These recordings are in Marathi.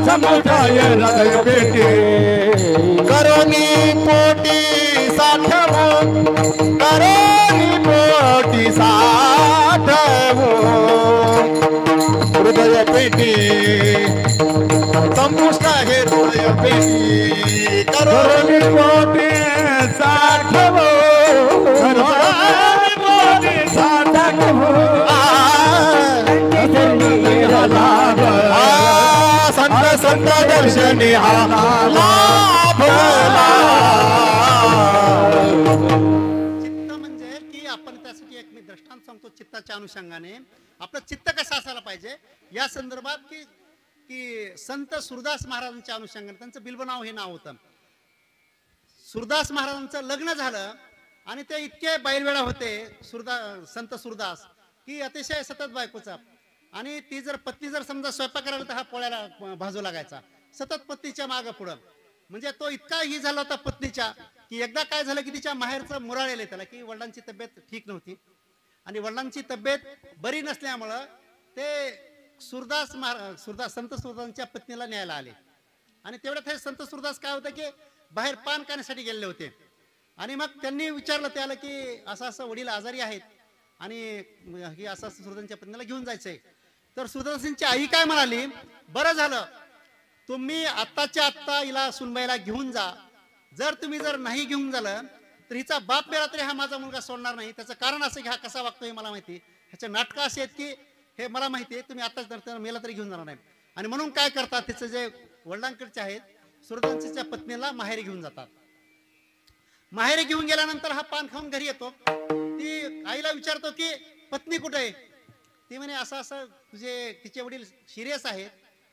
समुदाय हृदय पेटी करोनी पोटी साठवो करोनी पोटी साठवो हृदय पेटी संपुष्ट आहे हृदय पेटी करोनी पोटी साठवो करोनी पोटी साठवो संत संत दर्शनी चित्त म्हणजे की आपण त्यासाठी एक मी दृष्टांत सांगतो चित्ताच्या अनुषंगाने आपलं चित्त कसं असायला पाहिजे या संदर्भात की की संत सुरदास महाराजांच्या अनुषंगाने त्यांचं बिल्बनाव हे नाव होतं. सुरदास महाराजांचं लग्न झालं आणि ते इतके बैलवेळा होते संत सुरदास की अतिशय सतत बायकोचा आणि ती जर पत्नी जर समजा स्वयंपाक करायला तर हा पोळ्याला भाजू लागायचा सतत पत्नीच्या मागं पुढं. म्हणजे तो इतका ही झाला होता पत्नीच्या की एकदा काय झालं की तिच्या माहेरचं मुराळेलं त्याला की वडिलांची तब्येत ठीक नव्हती आणि वडिलांची तब्येत बरी नसल्यामुळं ते संत सुरदासांच्या पत्नीला न्यायला आले आणि तेवढ्यात हे संत सुरदास काय होतं की बाहेर पान खाण्यासाठी गेलेले होते आणि मग त्यांनी विचारलं त्याला की असं असं वडील आजारी आहेत आणि ही असं सुरदासांच्या पत्नीला घेऊन जायचंय. तर सुरदासांची आई काय म्हणाली, बरं झालं तुम्ही आत्ताच्या आत्ता हिला सुनबाईला घेऊन जा. जर तुम्ही नाही घेऊन झालं तर हिचा बाप मेला तरी हा माझा मुलगा सोडणार नाही. त्याचं कारण असं की हा कसा वागतो हे मला माहिती, ह्याचे नाटकं असे आहेत की हे मला माहिती आहे, तुम्ही आत्ताच मेला तरी घेऊन जाणार नाही. आणि म्हणून काय करतात तिचं जे वडिलांकडचे आहेत सुरदासांच्या पत्नीला माहेरी घेऊन जातात. माहेरी घेऊन गेल्यानंतर हा पान खाऊन घरी येतो. ती आईला विचारतो की पत्नी कुठे आहे. ती म्हणे असं असं तिचे वडील सिरियस आहेत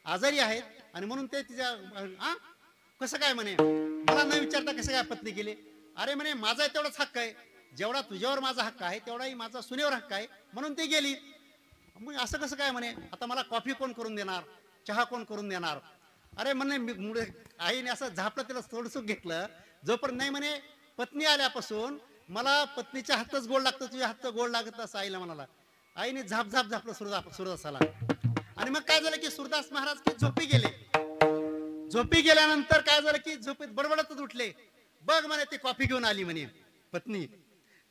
आजारी आहेत आणि म्हणून ते तिच्या कसं काय म्हणे मला न विचारता कसं काय पत्नी गेली. अरे म्हणे माझा तेवढाच हक्क आहे जेवढा तुझ्यावर माझा हक्क आहे तेवढाही माझा सुनेवर हक्क आहे म्हणून ते गेली. मग असं कसं काय म्हणे आता मला कॉफी कोण करून देणार चहा कोण करून देणार. अरे म्हणे आईने असं झापलं तिला थोडंसं घेतलं जोपर्यंत नाही म्हणे पत्नी आल्यापासून मला पत्नीच्या हातच गोड लागतं तुझ्या हातचं गोड लागत असं आईला म्हणाला. आईने झाप झापलं सुरदासाला आणि मग काय झालं की सुरदास महाराज की झोपी गेले. झोपी गेल्यानंतर काय झालं की झोपेत बडबडतच उठले. बघ म्हणे ती कॉफी घेऊन आली म्हणे पत्नी.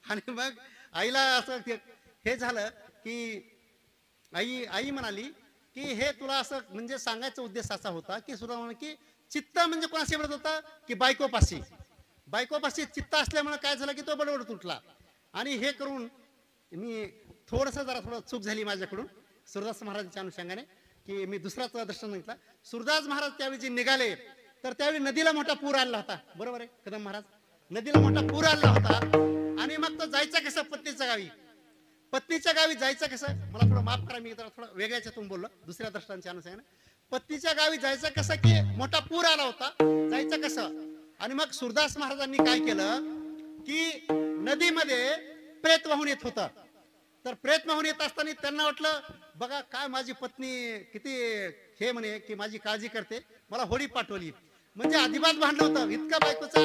आणि मग आईला असं हे झालं की आई म्हणाली की हे तुला असं म्हणजे सांगायचा उद्देश असा होता की सुरदास म्हणे की चित्त म्हणजे कोणाशी म्हणत होता की बायकोपाशी चित्त असल्यामुळे काय झालं की तो बडबडत उठला. आणि हे करून मी थोडं चूक झाली माझ्याकडून सुरदास महाराजांच्या अनुषंगाने की मी दुसराच दर्शन सांगितला. सुरदास महाराज त्यावेळी जे निघाले तर त्यावेळी नदीला मोठा पूर आला होता. बरोबर आहे कदम महाराज नदीला मोठा पूर आला होता आणि मग तो जायचा कसं पत्नीच्या गावी जायचं कसं. मला थोडं माफ करा मी थोडं वेगळ्या याच्यातून बोललो दुसऱ्या दर्शनांच्या अनुषंगाने. पत्नीच्या गावी जायचं कसं की मोठा पूर आला होता जायचं कसं. आणि मग सुरदास महाराजांनी काय केलं की नदीमध्ये प्रेत वाहून येत होता. तर प्रेत वाहून येत असताना त्यांना वाटलं बघा काय माझी पत्नी किती हे म्हणे की माझी काळजी करते मला होडी पाठवली. म्हणजे अजिबात भांडलं होतं इतका बायकोचा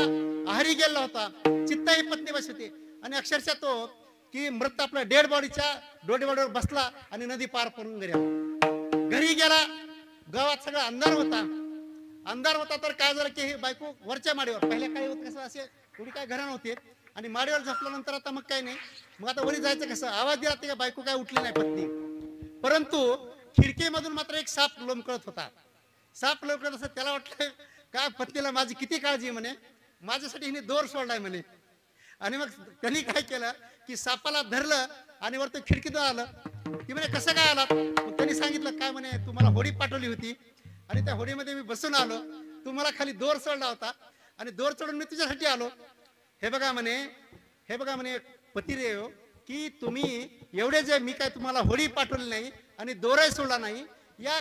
आहारी गेला होता चित्ताही पत्नी बस होती. आणि अक्षरशः तो की मृत आपल्या डेड बॉडीवर बसला आणि नदी पार करून घरी गेला. गावात सगळा अंधार होता तर काय झालं की हे बायको वरच्या माडीवर पहिल्या काही होत कसं असे थोडी काय घरं नव्हती आणि माडीवर झोपल्यानंतर आता मग काय नाही मग आता वरी जायचं कसं. आवाज दिला ते बायको काय उठली नाही पत्नी. परंतु खिडकीमधून मात्र एक साप लोंबकळत होता. साप लोंबकळत असं त्याला वाटलं काय पत्नीला माझी किती काळजी म्हणे माझ्यासाठी हिने दोर सोडलाय म्हणे. आणि मग त्यांनी काय केलं की सापाला धरलं आणि वरती खिडकीतून आलं. ती म्हणे कसं काय आला. त्यांनी सांगितलं काय म्हणे तू मला होडी पाठवली होती आणि त्या होडीमध्ये मी बसून आलो तू मला खाली दोर सोडला होता आणि दोर सोडून मी तुझ्यासाठी आलो. हे बघा म्हणे पतिदेव की तुम्ही एवढे जे मी काय तुम्हाला होडी पाठवली नाही आणि दोरही सोडला नाही या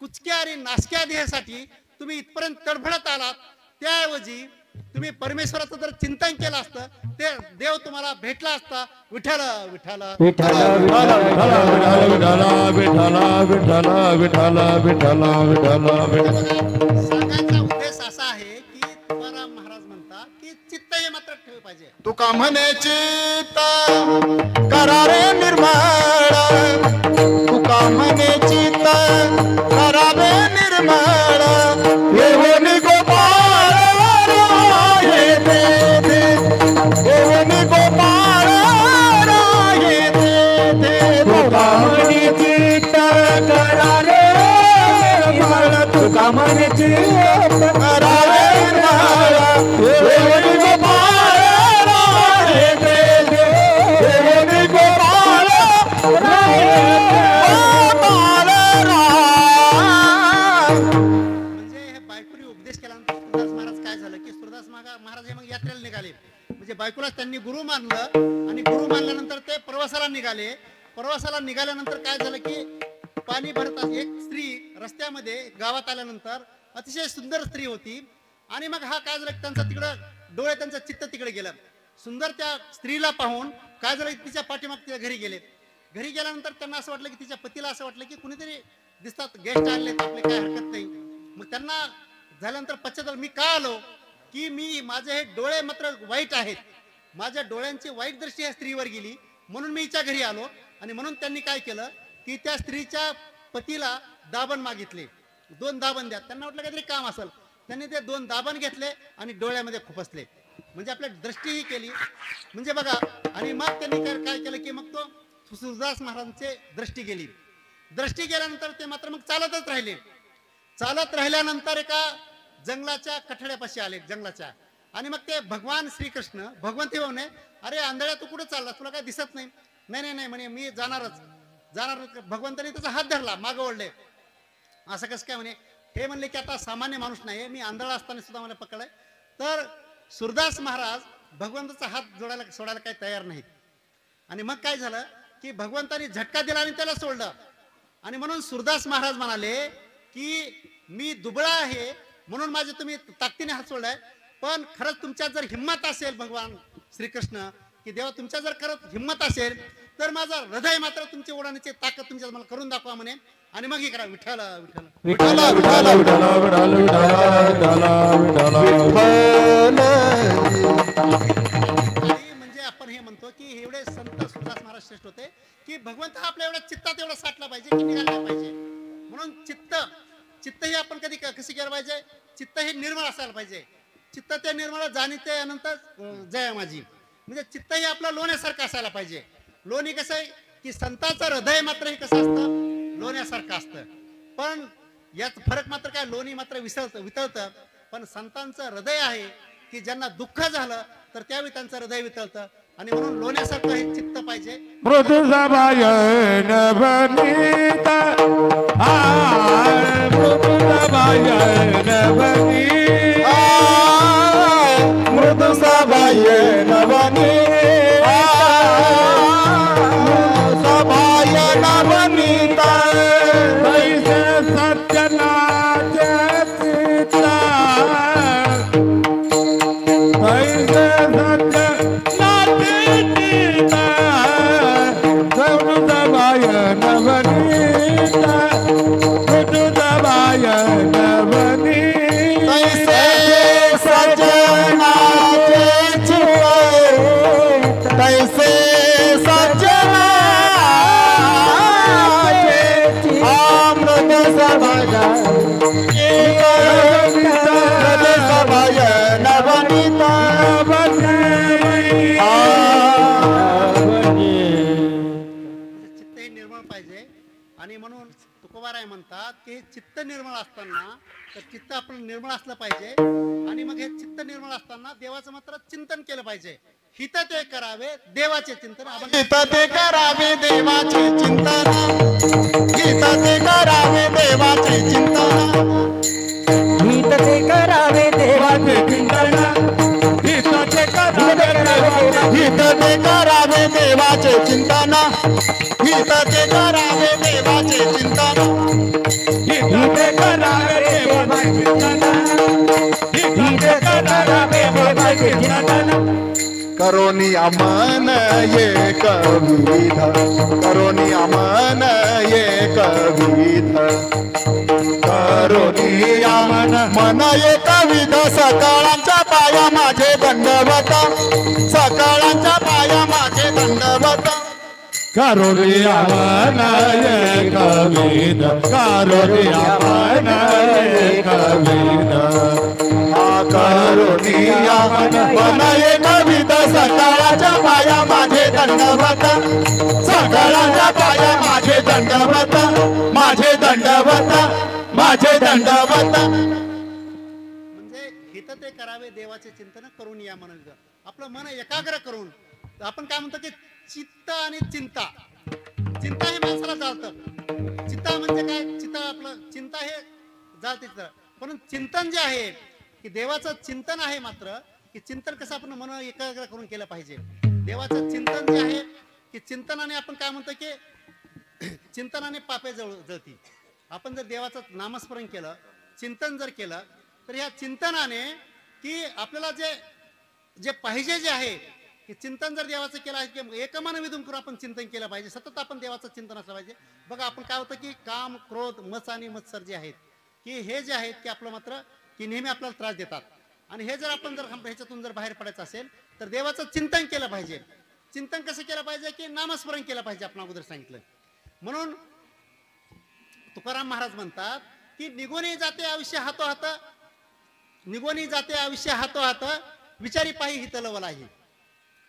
कुचक्या आणि नासक्या देहासाठी तुम्ही इथपर्यंत तडफडत आलात. त्याऐवजी तुम्ही परमेश्वराचं जर चिंतन केलं असतं ते देव तुम्हाला भेटला असता. विठ्ठल विठ्ठल विठ्ठल सांगायचा उद्देश असा आहे की तुकाराम महाराज म्हणतात की चित्त हे मात्र ठेवले पाहिजे. तुका म्हणे चित्त करारे निर्मळ, तुका म्हणे चित्त करावे निर्मळ, येऊनी गोपाळ राये तेथे, येऊनी गोपाळ राये तेथे. तुका म्हणे चित्त करारे निर्मळ, तुका म्हणे चित्त करावे निर्मळ, येऊनी गोपाळ राये तेथे, येऊनी गोपाळ म्हणजे हे बायकोने उपदेश केल्यानंतर सुरदास महाराज काय झालं की सुरदास महाराज हे मग यात्रेला निघाले. म्हणजे बायकोला त्यांनी गुरु मानलं आणि गुरु मानल्यानंतर ते प्रवासाला निघाले. प्रवासाला निघाल्यानंतर काय झालं की पाणी भरतात एक स्त्री रस्त्यामध्ये गावात आल्यानंतर अतिशय सुंदर स्त्री होती. आणि मग हा काय झालं त्यांचा तिकडं डोळे त्यांचं चित्त तिकडे गेलं. सुंदर त्या स्त्रीला पाहून काय झालं तिच्या पाठीमाग तिच्या घरी गेले. घरी गेल्यानंतर त्यांना असं वाटलं की तिच्या पतीला असं वाटलं की कुणीतरी दिसतात गेस्ट आले तर आपले काय हरकत नाही. मग त्यांना झाल्यानंतर पश्चाताप मी का आलो की मी माझे हे डोळे मात्र वाईट आहेत, माझ्या डोळ्यांची वाईट दृष्टी या स्त्रीवर गेली म्हणून मी हिच्या घरी आलो. आणि म्हणून त्यांनी काय केलं की त्या स्त्रीच्या पतीला दाबण मागितले. 2 दाबण द्या. त्यांना वाटलं काहीतरी काम असेल. त्यांनी ते 2 दाबण घेतले आणि डोळ्यामध्ये खुपसले. म्हणजे आपल्या दृष्टीही केली. म्हणजे बघा. आणि मग त्यांनी काय केलं की मग तो सुरदास महाराजांची दृष्टी गेली. दृष्टी गेल्यानंतर ते मात्र मग चालतच राहिले. चालत राहिल्यानंतर एका जंगलाच्या कठड्यापाशी आले जंगलाच्या. आणि मग ते भगवान श्रीकृष्ण भगवंती म्हणे अरे आंधळ्या तू कुठे चालला, तुला काय दिसत नाही. नाही नाही म्हणे मी जाणार. भगवंताने त्याचा हात धरला, मागं ओढले. असं कसं काय म्हणे. हे म्हणले की आता सामान्य माणूस नाही, मी आंधळा असताना सुद्धा मला पकडलाय. तर सुरदास महाराज भगवंताचा हात सोडायला काही तयार नाहीत. आणि मग काय झालं की भगवंताने झटका दिला आणि त्याला सोडलं. आणि म्हणून सुरदास महाराज म्हणाले की मी दुबळा आहे म्हणून माझे तुम्ही ताकदीने हात सोडलाय, पण खरंच तुमच्यात जर हिंमत असेल भगवान श्रीकृष्ण की देवा तुमच्या जर खरंच हिंमत असेल तर माझा हृदय मात्र तुमची ओढण्याची ताकद तुमच्या मला करून दाखवा म्हणे. आणि मग हे करा विठ्ठल विठ्ठल विठ्ठल विठ्ठल विठ्ठल विठ्ठल आणि म्हणजे आपण हे म्हणतो की एवढे संत सुरदास महाराज श्रेष्ठ होते की भगवंत हा आपल्या एवढ्या चित्तात एवढा साठला पाहिजे की निघाला पाहिजे. म्हणून चित्त हे आपण कधी कशी केलं पाहिजे. चित्त हे निर्मळ असायला पाहिजे. चित्त ते निर्मळ जाणीते अनंत जय माझी. म्हणजे चित्त हे आपलं लोण्यासारखं असायला पाहिजे. लोणी कसं आहे की संतांचं हृदय मात्र हे कसं असतं लोण्यासारखं असतं. पण यात फरक मात्र काय लोणी मात्र वितळतं. पण संतांचं हृदय आहे की ज्यांना दुःख झालं तर त्यावेळी त्यांचं हृदय वितळतं. आणि म्हणून लोण्यासारखं हे चित्त पाहिजे. मृदु सभायन बनीता मृदु सभायन बनीता मृदु सभायन बनीता सभायन बनीता कैसे सत्यनाथ चित्ता कैसे आणि म्हणून तुकोबाराय म्हणतात की चित्त निर्मळ असताना तर चित्त आपण निर्मळ असलं पाहिजे. आणि मग हे चित्त निर्मळ असताना देवाचं मात्र चिंतन केलं पाहिजे. हित ते करावे देवाचे चिंतन. हित ते करावे देवाचे चिंतन. हित ते करावे देवाचे चिंतन. हित ते करावे देवाचे चिंतन. हित ते करावे देवाचे चिंतन. हित ते करावे देवाचे चिंतन. हित ते करावे देवाचे चिंतन. हित ते करावे देवाचे चिंतन. करोनी अमन एक विध. करोनी अमन एक विध. करोनी अमन मन एक विध. सकाळांच्या पायी पाया माझे दंडवत सकाळांच्या पाया माझे दंडवत करोनी आवन एकविध करोनी आवन एकविध करुणी आवन एकविध सकाळाच्या पाया माझे दंडवत सकाळाच्या पाया माझे दंडवत माझे दंडवत माझे दंडवत. म्हणजे हित ते करावे देवाचे चिंतन करून या म्हणून आपलं मन एकाग्र करून आपण काय म्हणतो की चित्त आणि चिंता. चिंता हे माणसाला जाळतं. चित्ता म्हणजे काय? चित्ता आपलं चिंता हे जाळते पण चिंतन जे आहे की देवाचं चिंतन आहे मात्र की चिंतन कसं आपण मन एकाग्र करून केलं पाहिजे. देवाचं चिंतन जे आहे की चिंतनाने आपण काय म्हणतो की चिंतनाने पापे जळती. आपण जर देवाचं नामस्मरण केलं चिंतन जर केलं तर ह्या चिंतनाने की आपल्याला जे जे पाहिजे जे आहे की चिंतन जर देवाचं केलं आहे की एकमान विधून करून आपण चिंतन केलं पाहिजे. सतत आपण देवाचं चिंतन असलं पाहिजे. बघा आपण काय होतं की काम क्रोध मत्स आणि मत्सर जे आहेत की हे जे आहेत की आपलं मात्र की नेहमी आपल्याला त्रास देतात. आणि हे जर आपण जर ह्याच्यातून जर बाहेर पडायचं असेल तर देवाचं चिंतन केलं पाहिजे. चिंतन कसं केलं पाहिजे की नामस्मरण केलं पाहिजे. आपण अगोदर सांगितलं. म्हणून तुकाराम महाराज म्हणतात की निघूनही जाते आयुष्य हातोहात निघूनही जाते आयुष्य हातोहात विचारी पायी हितलवलाही.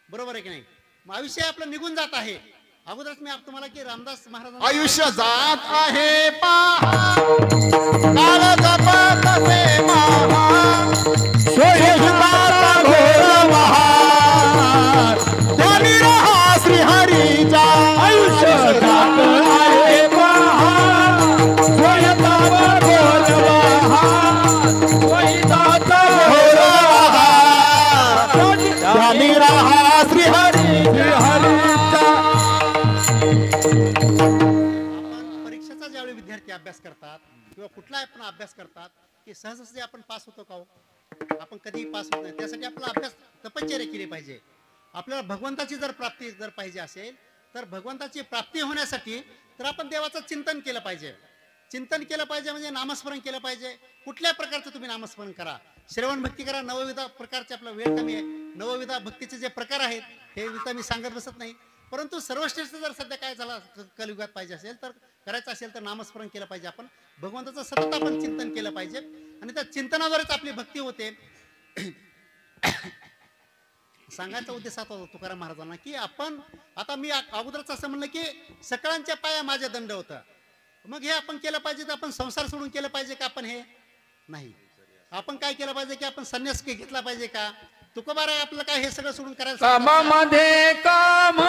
बरोबर आहे की नाही? मग आयुष्य आपलं निघून जात आहे. अगोदरच मी तुम्हाला की रामदास महाराज आयुष्य जात आहे पहा काळ जपत से महा सोयीचा घोर महार त्यानी रहा श्रीहरीचा आयुष्य जात आहे पहा सोयीचा घोर महार सोयीचा घोर महार त्यानी रहा श्रीहरीचा. आपण परीक्षेचा ज्यावेळी विद्यार्थी अभ्यास करतात किंवा कुठलाही आपण अभ्यास करतात की सहजसहजी आपण पास होतो का हो? आपण कधीही पास होत नाही. त्यासाठी आपला अभ्यास तपश्चर्या केली पाहिजे. आपल्याला भगवंताची जर प्राप्ती जर पाहिजे असेल तर भगवंताची प्राप्ती होण्यासाठी तर आपण देवाचं चिंतन केलं पाहिजे. चिंतन केलं पाहिजे म्हणजे नामस्मरण केलं पाहिजे. कुठल्या प्रकारचं तुम्ही नामस्मरण करा. श्रवण भक्ती करा. नवविधा प्रकारचे आपला वेळ कमी आहे. नवविधा भक्तीचे जे प्रकार आहेत हे विधा मी सांगत बसत नाही. परंतु सर्वश्रेष्ठ जर सध्या काय झाला कलियुगात पाहिजे असेल तर करायचं असेल तर नामस्मरण केलं पाहिजे. आपण भगवंताचं सतत आपण चिंतन केलं पाहिजे आणि त्या चिंतनाद्वारेच आपली भक्ती होते. सांगायचा उद्देश असा होता तुकाराम महाराजांना की आपण आता मी अगोदरच असं म्हणलं की सकाळच्या पाया माझ्या दंड होतं. मग हे आपण केलं पाहिजे तर आपण संसार सोडून केलं पाहिजे का? आपण हे नाही. आपण काय केलं पाहिजे की आपण संन्यास घेतला पाहिजे का? तुकोबा राय आपलं काय हे सगळं सोडून करायचं कामामध्ये काम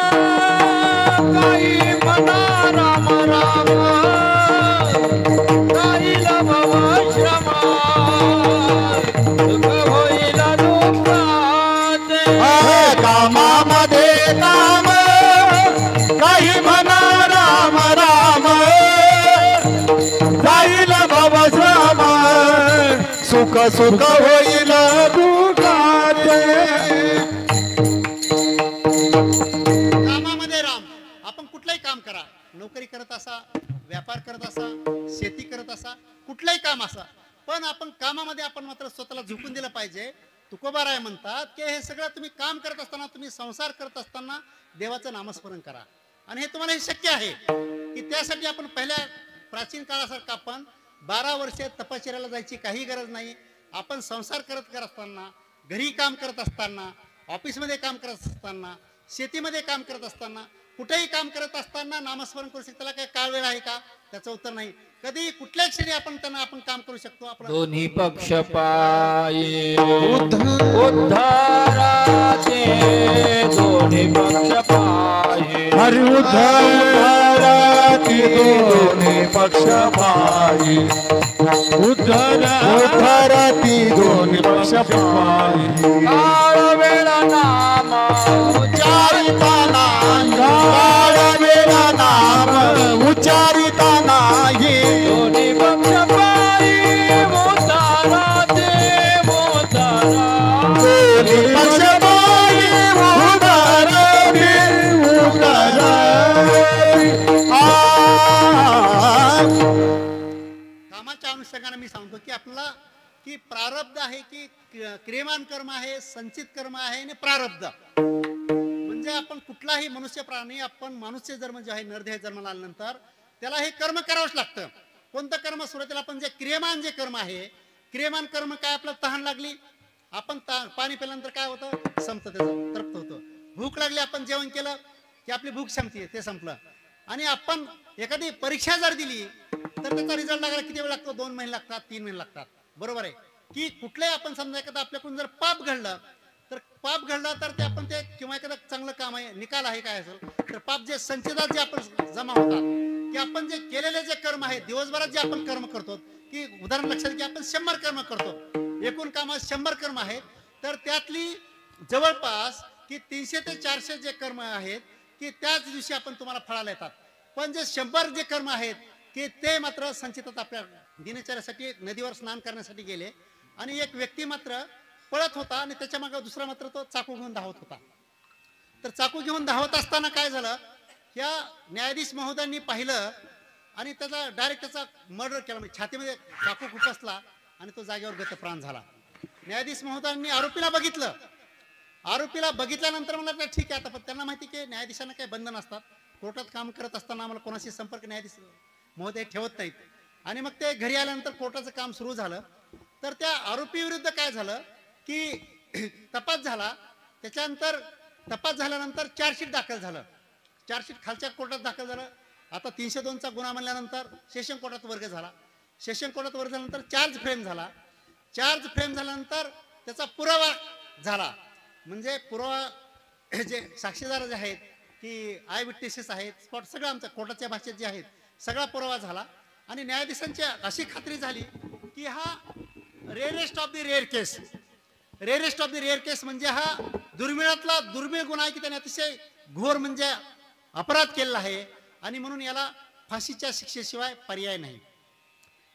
काही म्हणा राम राम काही लभवा श्रम दुःख होईल दुःखाचे. कामामध्ये काम काही म्हणा राम राम जाईल भवश्रम सुख सुख होईल दुःखाचे. कामामध्ये राम. आपण कुठलंही काम करा. नोकरी करत असा, व्यापार करत असा, शेती करत असा, कुठलंही काम असा पण आपण कामामध्ये आपण मात्र स्वतःला झुकून दिलं पाहिजे. तुकोबा राय म्हणतात की हे सगळं तुम्ही काम करत असताना तुम्ही संसार करत असताना देवाचं नामस्मरण करा. आणि हे तुम्हाला हे शक्य आहे की त्यासाठी आपण पहिल्या प्राचीन काळासारखं आपण 12 वर्षे तपश्चर्याला जायची काही गरज नाही. आपण संसार करत असताना, घरी काम करत असताना, ऑफिसमध्ये काम करत असताना, शेतीमध्ये काम करत असताना, कुठेही काम करत असताना नामस्मरण करू शकतो. त्याला काय काळ वेळ आहे का? त्याचं उत्तर नाही. कधी कुठल्याही क्षणी आपण त्यांना आपण काम करू शकतो. आपण दोन्ही पक्ष पायी उद्धाराचे दोन्ही पक्ष पायी हरि उद्धाराची दोन्ही पक्ष पायी उद्धाराती दोन्ही पक्ष पायी काळ वेळ नाम उच्चारिता नाही काळ वेळ नाम उच्चारिता नाही दोन्ही पक्ष पायी उद्धाराचे उद्धारा दोन्ही पक्ष पायी उद्धाराती उद्धाराती. कामाच्या अनुषंगाने मी सांगतो की आपल्याला की प्रारब्ध आहे की क्रियमान कर्म आहे, संचित कर्म आहे आणि प्रारब्ध. म्हणजे आपण कुठलाही मनुष्य प्राणी, आपण मनुष्य जन्म जे आहे नरदेह जन्माला आल्यानंतर त्याला हे कर्म करावंच लागतं. कोणतं कर्म? सुरुवातीला आपण जे क्रियमान जे कर्म आहे, क्रियमान कर्म काय? आपलं तहान लागली, आपण पाणी पिल्यानंतर काय होतं? संपतं, त्याचं तृप्त होतं. भूक लागली, आपण जेवण केलं की आपली भूक संपते, ते संपलं. आणि आपण एखादी परीक्षा जर दिली तर त्याचा रिझल्ट लागायला किती वेळ लागतो? 2 महिने लागतात, 3 महिने लागतात. बरोबर आहे की कुठलंही आपण समजा एखादा आपल्याकडून जर पाप घडलं तर ते आपण ते किंवा एखादं चांगलं काम आहे, निकाल आहे काय असेल तर पाप जे संचितात जे आपण जमा होतात की आपण जे केलेले जे कर्म आहेत, दिवसभरात जे आपण कर्म करतो, की उदाहरण लक्षात की आपण 100 कर्म करतो, एकूण कामात 100 कर्म आहेत, तर त्यातली जवळपास की 300 ते 400 जे कर्म आहेत की त्याच दिवशी आपण तुम्हाला फळाला येतात. पण जे 100 जे कर्म आहेत की ते मात्र संचितात आपल्या दिनचर्यासाठी नदीवर स्नान करण्यासाठी गेले, आणि एक व्यक्ती मात्र पळत होता आणि त्याच्या मागे दुसरा मात्र तो चाकू घेऊन धावत होता. तर चाकू घेऊन धावत असताना काय झालं? या न्यायाधीश महोदयांनी पाहिलं आणि त्याचा डायरेक्ट त्याचा मर्डर केला, म्हणजे छातीमध्ये चाकू खुपसला आणि तो जागेवर गतप्राण झाला. न्यायाधीश महोदयांनी आरोपीला बघितल्यानंतर म्हणलं ठीक आहे, आता पण त्यांना माहिती की न्यायाधीशांना काही बंधन असतात, कोर्टात काम करत असताना आम्हाला कोणाशी संपर्क न्यायाधीश महोदय ठेवत नाहीत. आणि मग ते घरी आल्यानंतर कोर्टाचं काम सुरू झालं. तर त्या आरोपी विरुद्ध काय झालं की तपास झाला. त्याच्यानंतर तपास झाल्यानंतर चार्जशीट दाखल झालं. चार्जशीट खालच्या कोर्टात दाखल झालं. आता 302चा गुन्हा म्हणल्यानंतर सेशन कोर्टात वर्ग झाला. सेशन कोर्टात वर्ग झाल्यानंतर चार्ज फ्रेम झाला. चार्ज फ्रेम झाल्यानंतर त्याचा पुरावा झाला. म्हणजे पुरावा जे साक्षीदार जे आहेत की आय विटनेसेस आहेत, स्पॉट सगळं आमच्या कोर्टाच्या भाषेत जे आहेत सगळा पुरावा झाला. आणि न्यायाधीशांची अशी खात्री झाली की हा rarest of the rare case, rarest of the rare case म्हणजे हा दुर्मिळातला दुर्मिळ गुन्हा आहे की त्याने अतिशय घोर म्हणजे अपराध केलेला आहे, आणि म्हणून याला फाशीच्या शिक्षेशिवाय पर्याय नाही.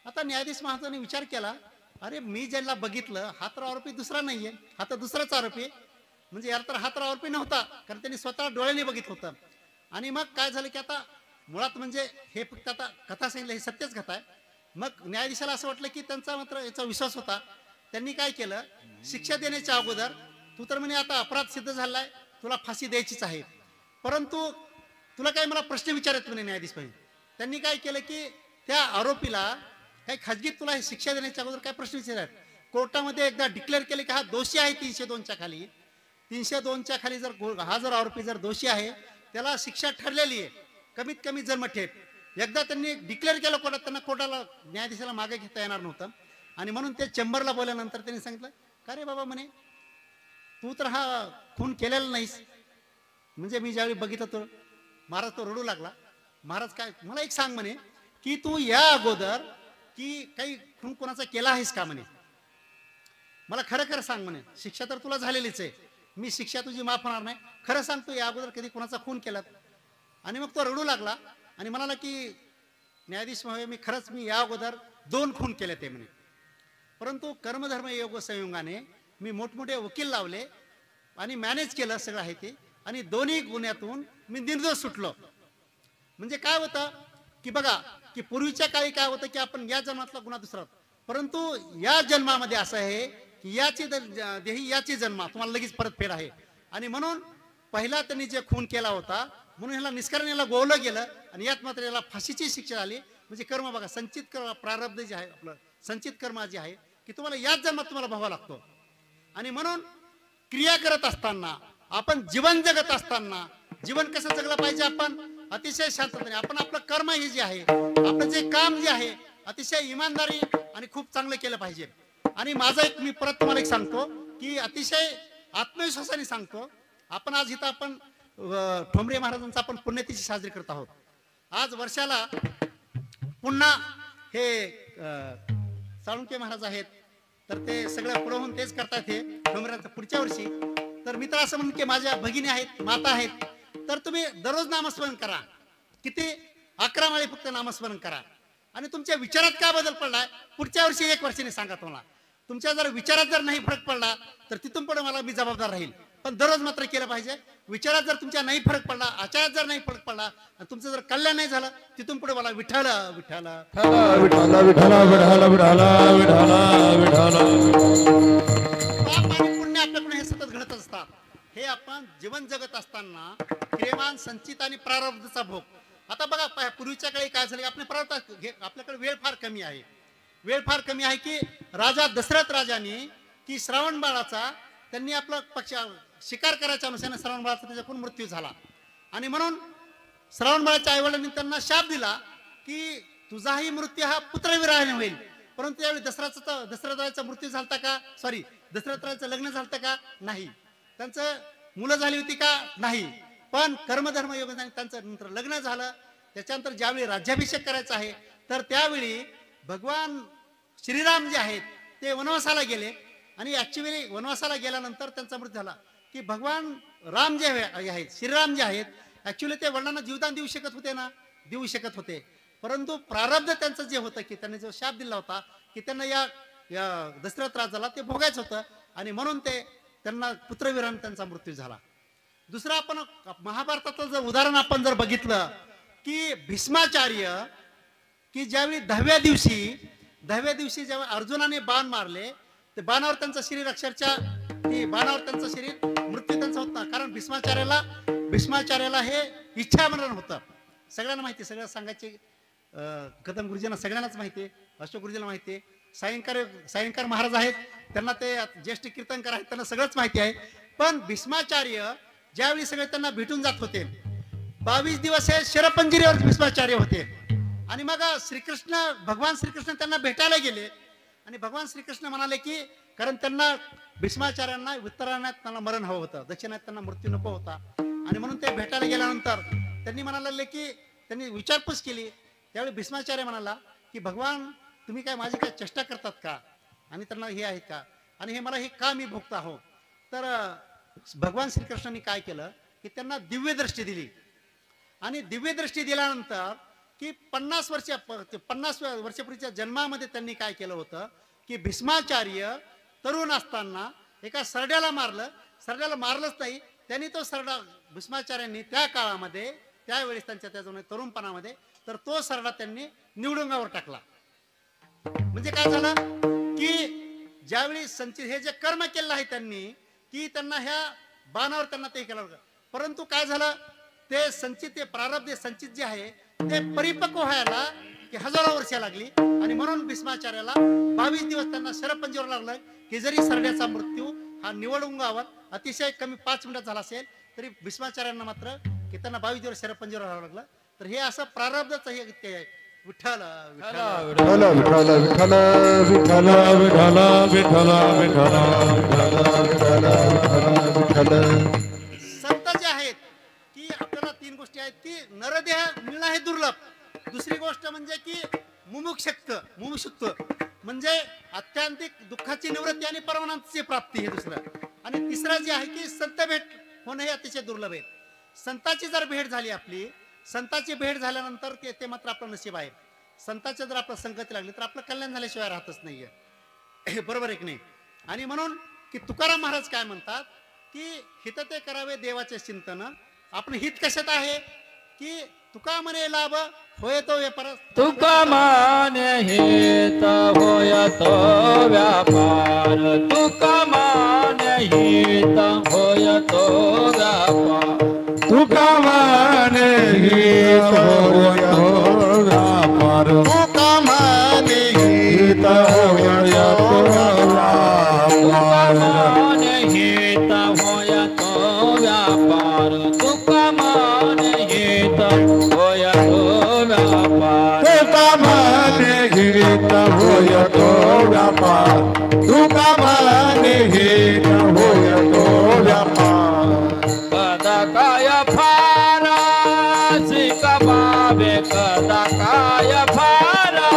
आता न्यायाधीश महाराजांनी विचार केला, अरे मी ज्याला बघितलं हा तर आरोपी दुसरा नाहीये, हा तर दुसराच आरोपी आहे. म्हणजे याला तर हा तर आरोपी नव्हता, कारण त्यांनी स्वतः डोळ्याने बघितलं होतं. आणि मग काय झालं की आता मुळात म्हणजे हे फक्त आता कथा सांगितलं, हे सत्यच कथा आहे. मग न्यायाधीशाला असं वाटलं की त्यांचा मात्र याचा विश्वास होता. त्यांनी काय केलं, शिक्षा देण्याच्या अगोदर तू तर म्हणे आता अपराध सिद्ध झालाय, तुला फाशी द्यायचीच आहे, परंतु तुला काय मला प्रश्न विचारत म्हणे न्यायाधीश पाहिजे. त्यांनी काय केलं की त्या आरोपीला काही खाजगीत तुला हे शिक्षा देण्याच्या अगोदर काय प्रश्न विचारत कोर्टामध्ये एकदा डिक्लेअर केले की हा दोषी आहे 302च्या खाली. 302च्या खाली जर हा जर आरोपी जर दोषी आहे, त्याला शिक्षा ठरलेली आहे, कमीत कमी जन्मठेप. एकदा त्यांनी डिक्लेअर केलं कोर्टात, त्यांना कोर्टाला न्यायाधीशाला मागे घेता येणार नव्हतं. आणि म्हणून ते चेंबरला बोलल्यानंतर त्यांनी सांगितलं, का रे बाबा म्हणे तू तर हा खून केलेला नाहीस. म्हणजे मी ज्यावेळी बघितलं तर महाराज तो रडू लागला. महाराज काय मला एक सांग म्हणे की तू या अगोदर की काही खून कोणाचा केला आहेस का म्हणे, मला खरं खरं सांग म्हणे. शिक्षा तर तुला झालेलीच आहे, मी शिक्षा तुझी माफ होणार नाही, खरं सांग तू या अगोदर कधी कोणाचा खून केला? आणि मग तो रडू लागला आणि म्हणाला की न्यायाधीश महोदय मी या अगोदर 2 खून केले ते म्हणे, परंतु कर्मधर्म योग संयोगाने मी मोठमोठे वकील लावले आणि मॅनेज केलं सगळं आहे ते, आणि दोन्ही गुन्ह्यातून मी निर्दोष सुटलो. म्हणजे काय होतं की बघा की पूर्वीच्या काळी काय होतं की आपण या जन्मातला गुन्हा दुसरा, परंतु या जन्मामध्ये असं आहे की याची देही याची जन्मा तुम्हाला लगेच परतफेड आहे. आणि म्हणून पहिला त्यांनी जे खून केला होता म्हणून ह्याला निष्कारण याला गोवलं गेलं, आणि यात मात्र याला फाशीची शिक्षा झाली. म्हणजे कर्म बघा, संचित कर्म प्रारब्ध जे आहे आपलं संचित कर्म जे आहे की तुम्हाला याच जन्मात तुम्हाला भोगावा लागतो. आणि म्हणून क्रिया करत असताना, आपण जीवन जगत असताना, जीवन कसं जगलं पाहिजे, आपण अतिशय शांततेने आपण आपलं कर्म हे जे आहे, आपलं जे काम जे आहे अतिशय इमानदारी आणि खूप चांगलं केलं पाहिजे. आणि माझा एक मी परत तुम्हाला एक सांगतो की अतिशय आत्मविश्वासाने सांगतो, आपण आज इथं आपण ठोंबरे महाराजांचा आपण पुण्यतिथी साजरी करत आहोत. आज वर्षाला पुन्हा हे साळुंके महाराज आहेत, तर ते सगळं पुढे होऊन तेच करतात हे ठोंबऱ्यांचं पुढच्या वर्षी. तर मी तर असं म्हणून की माझ्या भगिनी आहेत, माता आहेत, तर तुम्ही दररोज नामस्मरण करा. किती 11 माळी फक्त नामस्मरण करा. आणि तुमच्या विचारात काय बदल पडलाय पुढच्या वर्षी 1 वर्षाने सांगा. तुम्हाला तुमच्या जर विचारात जर नाही फरक पडला तर तिथून पुढे मला मी जबाबदार राहील. पण दररोज मात्र केलं पाहिजे. विचारात जर तुमच्या नाही फरक पडला, आचारात जर नाही फरक पडला आणि तुमचं जर कल्याण नाही झालं, तिथून पुढे मला विठ्ठल विठ्ठल विठ्ठल विठ्ठल विठ्ठल विठ्ठल विठ्ठल विठ्ठल. पाप आणि पुण्य आपल्याकडून हे सतत घडत असतात. हे आपण जीवन जगत असताना क्रियमान, संचित आणि प्रारब्धचा भोग. आता बघा पूर्वीच्या काळी काय झालं, आपल्याकडे वेळ फार कमी आहे. वेळ फार कमी आहे की राजा दशरथ राजाने की श्रावण बाळाचा त्यांनी आपला पक्ष शिकार करायच्या अनुसार श्रावण बाळाचा त्याच्याकडून मृत्यू झाला. आणि म्हणून श्रावण बाळाच्या आईवडिलांनी त्यांना शाप दिला की तुझाही मृत्यू हा पुत्रविरहाने होईल. परंतु त्यावेळी दशरथ राजाचा मृत्यू झालता का, सॉरी दशरथ राजाचं लग्न झालतं का, नाही. त्यांचं मुलं झाली होती का, नाही. पण कर्मधर्म योगाने त्यांचं नंतर लग्न झालं. त्याच्यानंतर ज्यावेळी राज्याभिषेक करायचा आहे तर त्यावेळी भगवान श्रीराम जे आहेत ते वनवासाला गेले. आणि ऍक्च्युअली वनवासाला गेल्यानंतर त्यांचा मृत्यू झाला की भगवान राम जे आहेत, श्रीराम जे आहेत, ऍक्च्युअली ते वडिलांना जीवदान देऊ शकत होते ना, देऊ शकत होते. परंतु प्रारब्ध त्यांचं जे होतं की त्यांनी जो शाप दिला होता की त्यांना या दशरथ राजाला ते भोगायचं होतं. आणि म्हणून ते त्यांना पुत्रविरहाने त्यांचा मृत्यू झाला. दुसरं आपण महाभारताचं जर उदाहरण आपण जर बघितलं की भीष्माचार्य की ज्यावेळी 10व्या दिवशी जेव्हा अर्जुनाने बाण मारले, ते बाणावर त्यांचं शरीर अक्षरच्या की बाणावर त्यांचं शरीर मृत्यू त्यांचा होता. कारण भीष्माचार्याला हे इच्छामरण होतं. सगळ्यांना माहिती, सगळं सांगायचे कदम गुरुजींना सगळ्यांनाच माहिती आहे, अशोक गुरुजींना माहिती आहे, सायंकार महाराज आहेत, त्यांना ते ज्येष्ठ कीर्तनकार आहेत, त्यांना सगळंच माहिती आहे. पण भीष्माचार्य ज्यावेळी सगळे त्यांना भेटून जात होते, 22 दिवस हे शरपंजिरीवर भीष्माचार्य होते. आणि मग भगवान श्रीकृष्ण त्यांना भेटायला गेले. आणि भगवान श्रीकृष्ण म्हणाले की कारण त्यांना भीष्माचार्यांना उत्तरायणात त्यांना मरण हवं होतं, दक्षिणात त्यांना मृत्यू नको होता. आणि म्हणून ते भेटायला गेल्यानंतर त्यांनी म्हणाले की त्यांनी विचारपूस केली. त्यावेळी भीष्माचार्य म्हणाला की भगवान तुम्ही काय माझी काय चेष्टा करतात का, आणि त्यांना हे आहे का, आणि हे मला हे का मी भोगता हो. तर भगवान श्रीकृष्णांनी काय केलं की त्यांना दिव्य दृष्टी दिली. आणि दिव्य दृष्टी दिल्यानंतर की 50 वर्षापूर्वीच्या जन्मामध्ये त्यांनी काय केलं होतं की भीष्माचार्य तरुण असताना एका सरड्याला मारलंच नाही, त्यांनी तो सरडा भीष्माचार्यांनी त्या काळामध्ये त्यावेळेस त्यांच्या तरुणपणामध्ये तर तो सरडा त्यांनी निवडुंगावर टाकला. म्हणजे काय झालं की ज्यावेळी संचित हे जे कर्म केलं आहे त्यांनी की त्यांना ह्या बाणावर त्यांना ते केलं. परंतु काय झालं, ते संचित ते प्रारब्ध संचित जे आहे ते परिपक्व व्हायला की हजारो वर्ष लागली. आणि म्हणून भीष्माचार्याला 22 दिवस त्यांना शरपंजीवर लागलं की जरी सरड्याचा मृत्यू हा निवडुंगावर अतिशय कमी 5 मिनिटात झाला असेल तरी भीष्माचार्यांना मात्र की त्यांना 22 दिवस शरपंजीवर राहावं लागलं. तर हे असं प्रारब्धच हे ते आहे. विठ्ठल विठ्ठल विठ्ठल विठ्ठल विठ्ठल विठ्ठल विठ्ठल. संत जे आहेत की आपल्याला 3 गोष्टी आहेत की नरदेह मिळणं हे दुर्लभ. दुसरी गोष्ट म्हणजे की मुमुक्षुत्व म्हणजे अत्यांतिक दुःखाची निवृत्ती आणि परमानंदाची प्राप्ती, हे दुसरं. आणि तिसरं जे आहे की संत भेट होणं हे अतिशय दुर्लभ आहे. संताची जर भेट झाली आपली, संताची भेट झाल्यानंतर ते मात्र आपलं नशीब आहे. संताच्या जर आपलं संगती लागली तर आपलं कल्याण झाल्याशिवाय राहतच नाहीये. बरोबर आहे की नाही. आणि म्हणून की तुकाराम महाराज काय म्हणतात की हित ते करावे देवाचे चिंतन. आपण हित कशात आहे की तुका म्हणे लाभ होय तो व्यापार, तुका माने हित होय तो व्यापार, तुका माने हित होय तो व्यापार, तुका माने हित होय तो व्यापार, तुका माने हित होय तो व्यापार, माने हित होय तो व्यापार, तुका माने हित होय तो व्यापार, तुका माने हित होय तो व्यापार, तुका माने हित होय तो व्यापार. कदा काय फारा शिकवावे, कदा काय फारा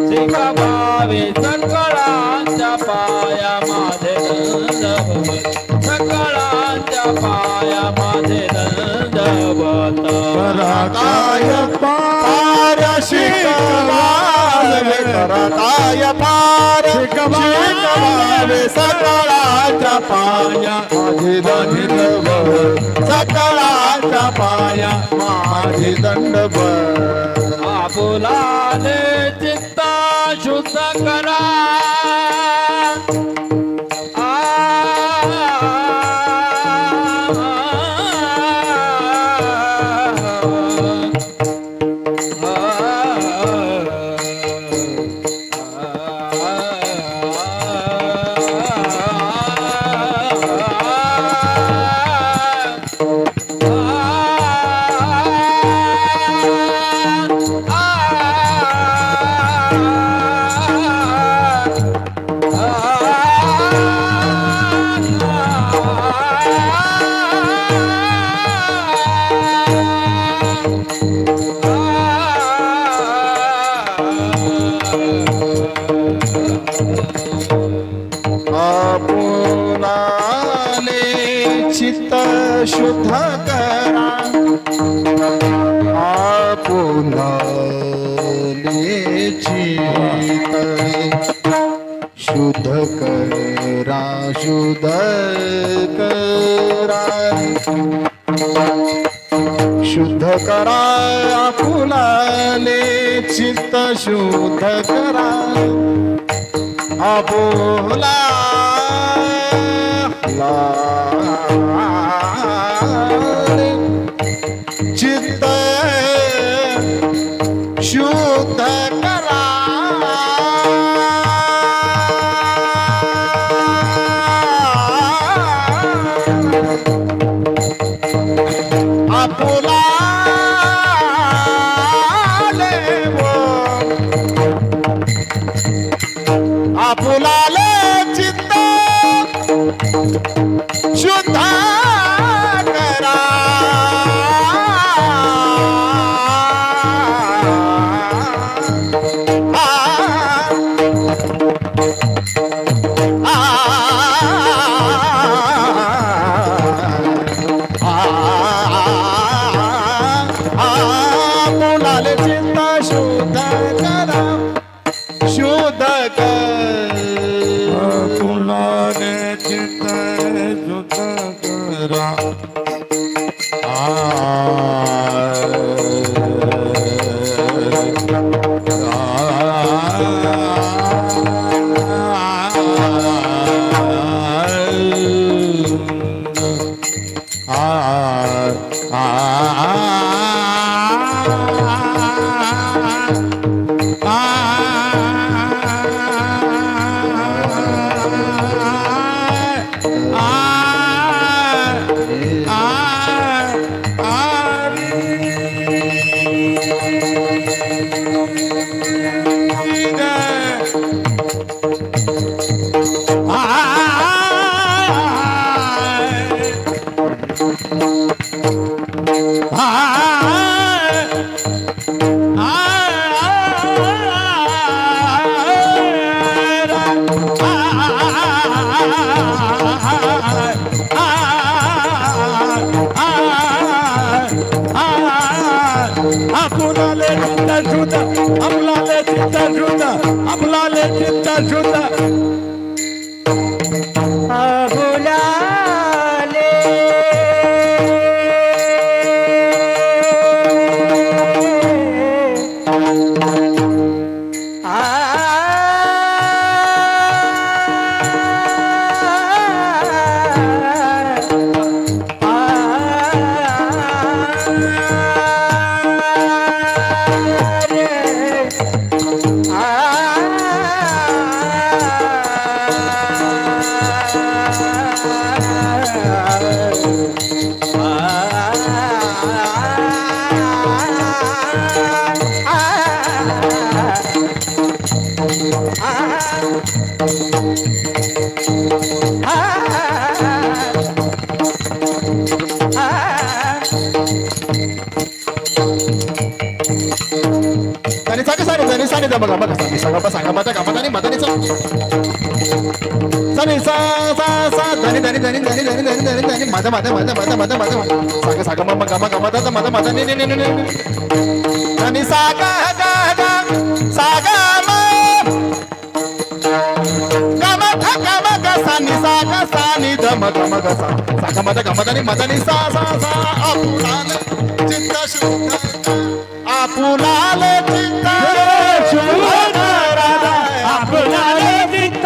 शिकवावे, सकळांच्या पाया माझे दंडवत, सकळांच्या पाया माझे दंडवत. काय पार शिकवावे, शिकवावे करताय पार शिकवावे सकळाच्या पाया माझे दंडभर सकळाच्या पाया माझे दंडभर आपुलाले चित्ता शुद्ध करा आपुलाले चित्त शुद्ध करा आपुलाले चित्त शुद्ध करा शुद्ध करा शुद्ध करा आपुलाले चित्त शुद्ध करा आपुला चित्त शुद्ध करा आपुला आपुलाले चित्त शुद्ध करा आपुलाले चित्त शुद्ध करा शुद्ध करा आपुलाले चित्त शुद्ध करा आपुलाले चित्त शुद्ध आपुलाले चित्त शुद्ध आपुलाले चित्त शुद्ध आपुलाले बघा बघा सांगा माझ्या कामात आणि मदनीचा धनी सा सा सा धनी धनी धनी धनी धनी धनी धनी धनी माझा माझा माझा माझा माझा माझा सांगा सांगा मग गमा गमा माझा माझा ने ने ने धनी सा गा गा गा सा ग म गम ध गम ग सा नि सा ग सा नि ध म ग म ग सा सा ग म ध ग म ध नि म ध नि सा सा सा आपुलाल चित्त शुद्ध आपुलाल चित्त शुद्ध राधा आपलाले चित्त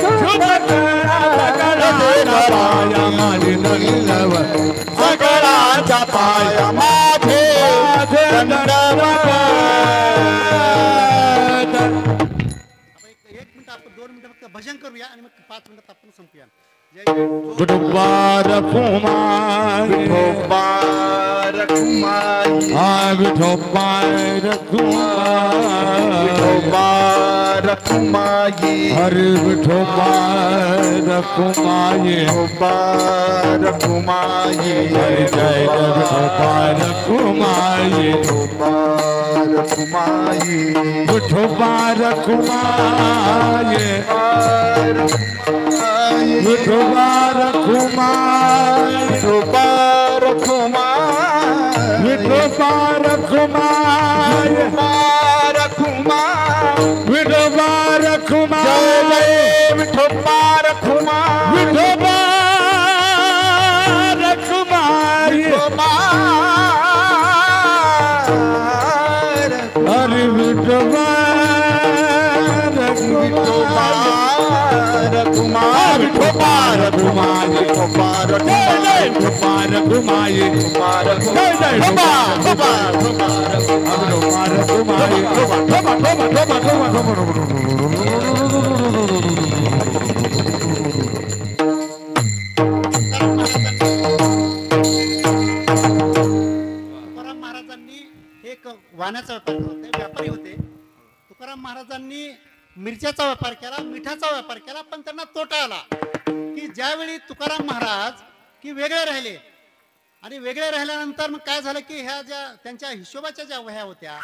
शुद्ध करा पाया माझे नलिनव सगळाचा पाय माझे दंडवत एक मिनिट आपण 2 मिनिटं फक्त भजन करूया आणि मग 5 मिनिटात आपण संपूया. जय विठोबार कुमार विठोबार कुमारी विठोबार कुमार विठोबार कुमारी हरे विठोबार कुमार विठोबार कुमारी हरे जय विठोबार कुमार विठोबार कुमारी विठोबार कुमार विठोबार कुमार विठोबार कुमार विठोबार कुमार विठोबार कुमार विठोबार कुमार जय विठोबार कुमार विठोबार कुमार विठोबार हरे विठोबार विठोबार कुमार विठोबार कुमार विठोबार जय विठोबार कुमार कुमार जय जय कुमार विठोबार कुमार तुकाराम महाराजांनी एक वाण्याचा व्यापार केला होता, व्यापारी होते. तुकाराम महाराजांनी मिरच्याचा व्यापार केला, मिठाचा व्यापार केला, पण त्यांना तोटा आला की ज्यावेळी तुकाराम महाराज की वेगळे राहिले आणि वेगळे राहिल्यानंतर मग काय झालं की ह्या ज्या त्यांच्या हिशोबाच्या ज्या वह्या होत्या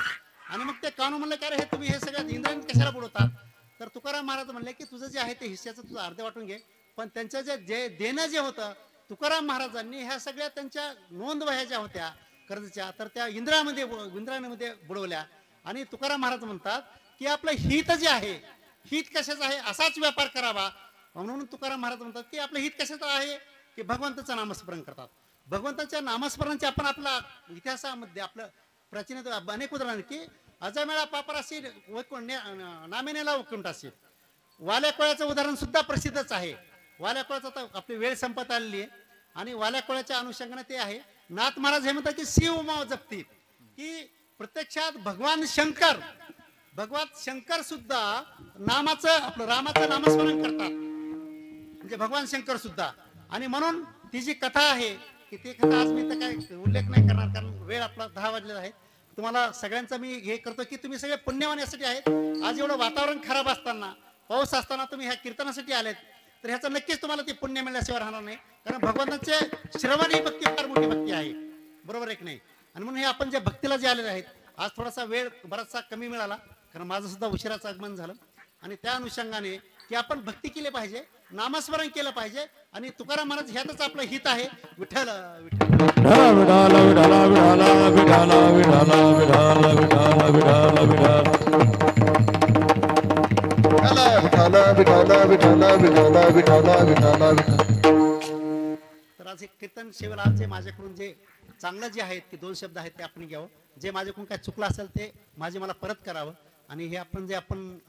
आणि मग ते कानू म्हणलं की अरे हे तुम्ही हे सगळ्यात इंद्रायणी कशाला बुडवतात. तर तुकाराम महाराज म्हणले की तुझं जे आहे ते हिस्स्याचं तुझं अर्धे वाटून घे. पण त्यांचं जे देणं जे होतं तुकाराम महाराजांनी ह्या सगळ्या त्यांच्या नोंद वह्या ज्या होत्या कर्जच्या तर त्या इंद्रामध्ये बुडवल्या. आणि तुकाराम महाराज म्हणतात की आपलं हित जे आहे, हित कशाचं आहे, असाच व्यापार करावा. म्हणून तुकाराम महाराज म्हणतात की आपलं हित कशाचं आहे की भगवंताचं नामस्मरण करतात. भगवंताच्या नामस्मरणाचे आपण आपला इतिहासामध्ये आपलं प्राचीन अनेक उदाहरण की अजमेळा पापराशी नामेनेला वैकुंठाशी. वाल्याकोळ्याचं उदाहरण सुद्धा प्रसिद्धच आहे. वाल्याकोळ्याचं तर आपली वेळ संपत आलेली आहे आणि वाल्याकोळ्याच्या अनुषंगाने ते आहे. नाथ महाराज हे म्हणतात की शिव माव जपती की प्रत्यक्षात भगवान शंकर सुद्धा नामाचं आपलं रामाचं नामस्मरण करतात, म्हणजे भगवान शंकर सुद्धा. आणि म्हणून ती जी कथा आहे की ती कथा आज मी तर काय उल्लेख नाही करणार कारण वेळ आपला 10 वाजलेला आहे. तुम्हाला सगळ्यांचा मी हे करतो की तुम्ही सगळे पुण्यवान यासाठी आहेत. आज एवढं वातावरण खराब असताना, पाऊस असताना तुम्ही ह्या कीर्तनासाठी आलेत तर ह्याचं नक्कीच तुम्हाला ते पुण्य मिळण्याशिवाय राहणार नाही. कारण भगवंताचे श्रवण ही भक्ती फार मोठी भक्ती आहे, बरोबर एक नाही. आणि म्हणून हे आपण जे भक्तीला जे आलेले आहेत आज थोडासा वेळ बराचसा कमी मिळाला कारण माझं सुद्धा उशिराचं आगमन झालं. आणि त्या अनुषंगाने की आपण भक्ती केली पाहिजे, नामस्मरण केलं पाहिजे. आणि तुकाराम महाराज ह्यातच आपलं हित आहे. विठ्ठल विठ्ठल विठाला विठाला विठाला विठाला विठाला विठाला विठाला विठाला विठाला विठाला. तर आज एक कीर्तन सेवेला आज जे माझ्याकडून जे चांगलं जे आहेत की 2 शब्द आहेत ते आपण घ्यावं. जे माझ्याकडून काय चुकलं असेल ते मला परत करावं. आणि हे आपण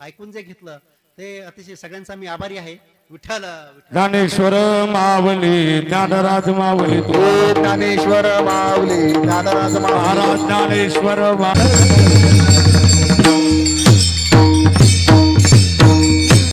ऐकून जे घेतलं ते अतिशय सगळ्यांचा मी आभारी आहे. विठ्ठल ज्ञानेश्वर माऊली ज्ञानराज माऊली ज्ञानेश्वर माऊली ज्ञानराज महाराज ज्ञानेश्वर माऊली